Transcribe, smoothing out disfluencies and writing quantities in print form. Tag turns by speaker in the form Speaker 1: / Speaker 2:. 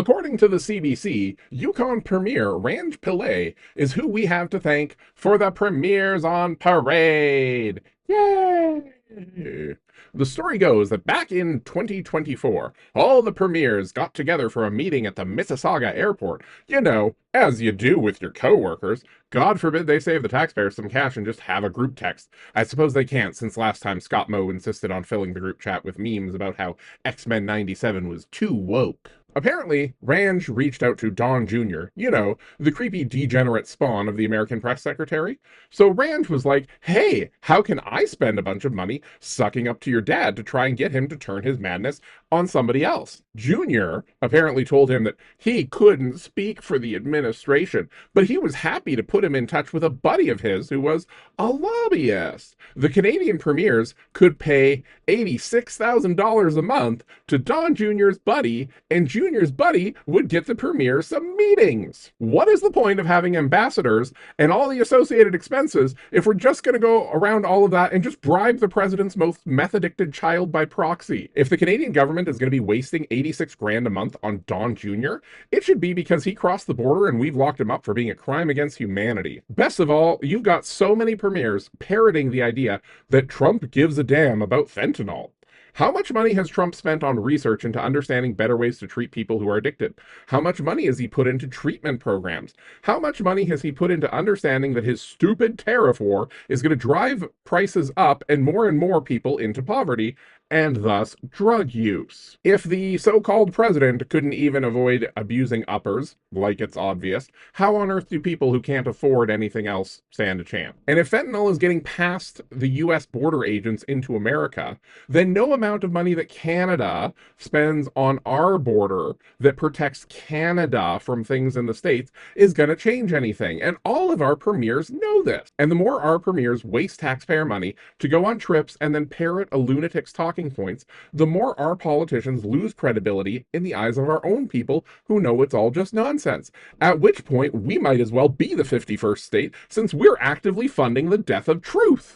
Speaker 1: According to the CBC, Yukon Premier Ranj Pillay is who we have to thank for the premiers on parade. Yay! The story goes that back in 2024, all the premiers got together for a meeting at the Mississauga airport. You know, as you do with your coworkers. God forbid they save the taxpayers some cash and just have a group text. I suppose they can't, since last time Scott Moe insisted on filling the group chat with memes about how X-Men 97 was too woke. Apparently, Ranj reached out to Don Jr., you know, the creepy degenerate spawn of the American press secretary. So Ranj was like, hey, how can I spend a bunch of money sucking up to your dad to try and get him to turn his madness on somebody else? Jr. apparently told him that he couldn't speak for the administration, but he was happy to put him in touch with a buddy of his who was a lobbyist. The Canadian premiers could pay $86,000 a month to Don Jr.'s buddy, and Jr.'s buddy would get the premier some meetings. What is the point of having ambassadors and all the associated expenses if we're just going to go around all of that and just bribe the president's most meth-addicted child by proxy? If the Canadian government is going to be wasting 86 grand a month on Don Jr., it should be because he crossed the border and we've locked him up for being a crime against humanity. Best of all, you've got so many premiers parroting the idea that Trump gives a damn about fentanyl. How much money has Trump spent on research into understanding better ways to treat people who are addicted? How much money has he put into treatment programs? How much money has he put into understanding that his stupid tariff war is going to drive prices up and more people into poverty, and thus drug use? If the so-called president couldn't even avoid abusing uppers, like it's obvious, how on earth do people who can't afford anything else stand a chance? And if fentanyl is getting past the US border agents into America, then no amount of money that Canada spends on our border that protects Canada from things in the States is going to change anything. And all of our premiers know this. And the more our premiers waste taxpayer money to go on trips and then parrot a lunatic's talking points, the more our politicians lose credibility in the eyes of our own people who know it's all just nonsense. At which point, we might as well be the 51st state, since we're actively funding the death of truth.